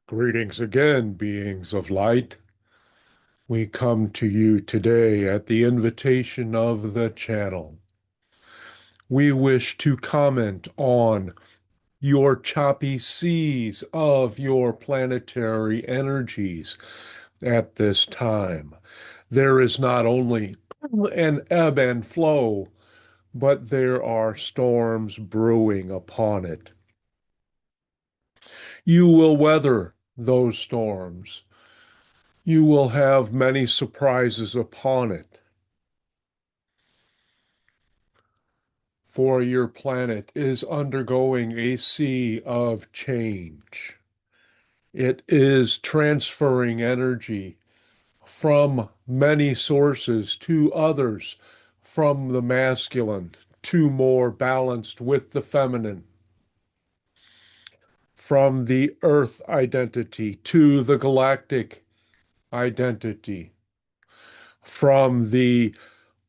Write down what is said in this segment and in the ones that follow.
Greetings again, beings of light. We come to you today at the invitation of the channel. We wish to comment on your choppy seas of your planetary energies at this time. There is not only an ebb and flow, but there are storms brewing upon it. You will weather those storms. You will have many surprises upon it, for your planet is undergoing a sea of change. It is transferring energy from many sources to others, from the masculine to more balanced with the feminine, from the earth identity to the galactic identity, from the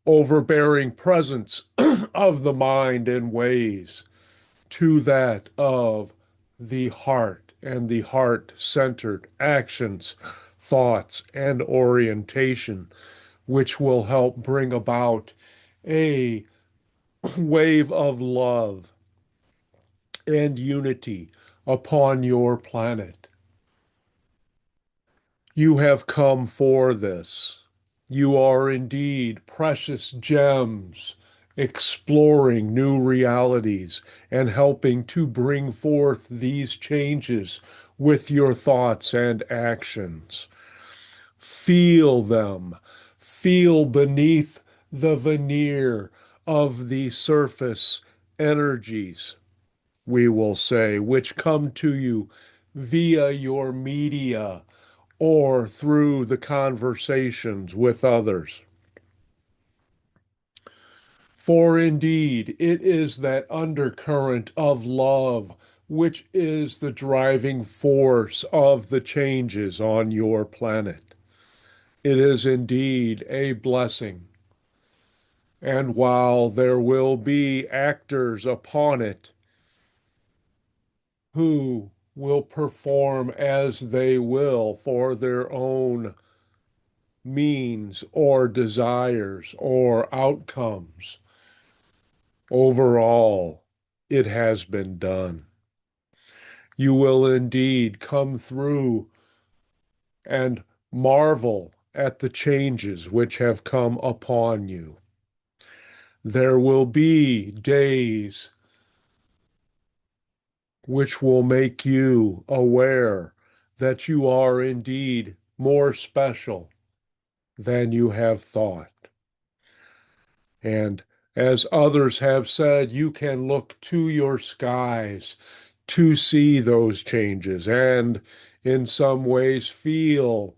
overbearing presence of the mind in ways to that of the heart and the heart centered actions, thoughts, and orientation, which will help bring about a wave of love and unity upon your planet. You have come for this. You are indeed precious gems, exploring new realities and helping to bring forth these changes with your thoughts and actions. Feel them. Feel beneath the veneer of the surface energies, we will say, which come to you via your media or through the conversations with others. For indeed, it is that undercurrent of love which is the driving force of the changes on your planet. It is indeed a blessing. And while there will be actors upon it who will perform as they will for their own means or desires or outcomes, overall, it has been done. You will indeed come through and marvel at the changes which have come upon you. There will be days which will make you aware that you are indeed more special than you have thought. And as others have said, you can look to your skies to see those changes and in some ways feel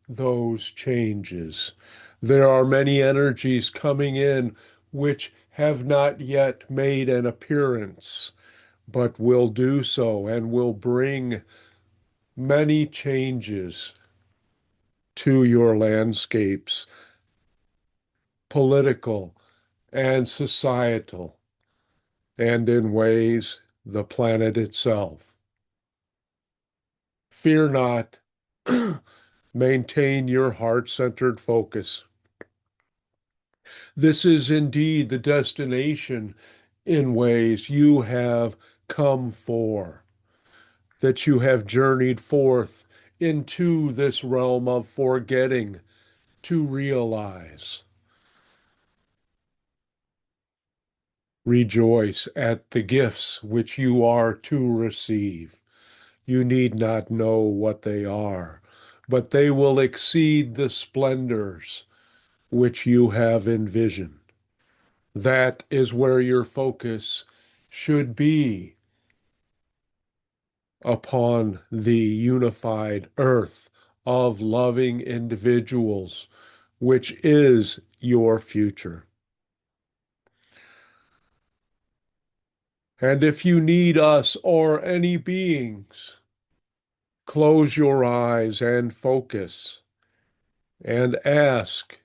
those changes. There are many energies coming in which have not yet made an appearance, but will do so and will bring many changes to your landscapes, political and societal, and in ways the planet itself. Fear not, maintain your heart centered focus. This is indeed the destination in ways you have come for, that you have journeyed forth into this realm of forgetting to realize. Rejoice at the gifts which you are to receive. You need not know what they are, but they will exceed the splendors which you have envisioned. That is where your focus should be, upon the unified earth of loving individuals, which is your future. And if you need us or any beings, close your eyes and focus and ask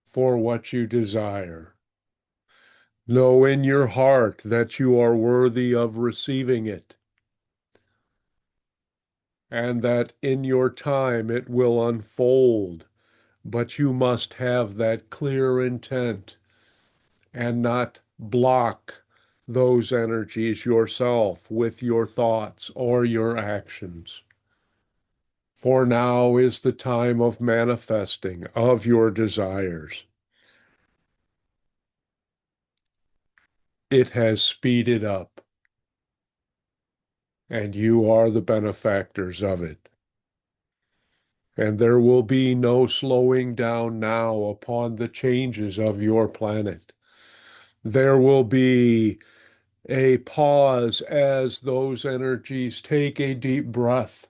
for what you desire. Know in your heart that you are worthy of receiving it. and that in your time it will unfold. But you must have that clear intent and not block those energies yourself with your thoughts or your actions. For now is the time of manifesting of your desires. It has speeded up, and you are the benefactors of it. And there will be no slowing down now upon the changes of your planet. There will be a pause as those energies take a deep breath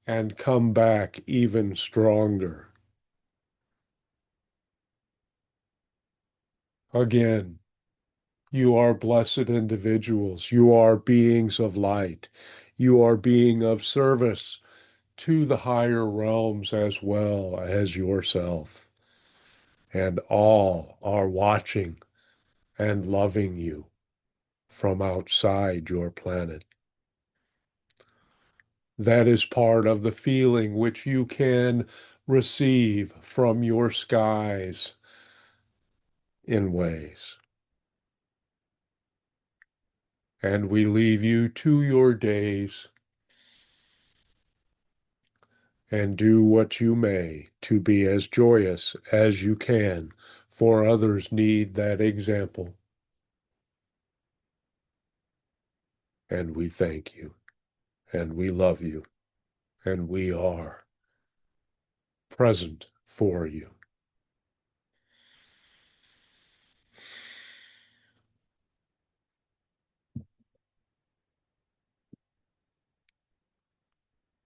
and come back even stronger. Again, you are blessed individuals. You are beings of light. You are being of service to the higher realms as well as yourself. And all are watching and loving you from outside your planet. That is part of the feeling which you can receive from your skies in ways. And we leave you to your days and do what you may to be as joyous as you can, for others need that example. And we thank you, and we love you, and we are present for you.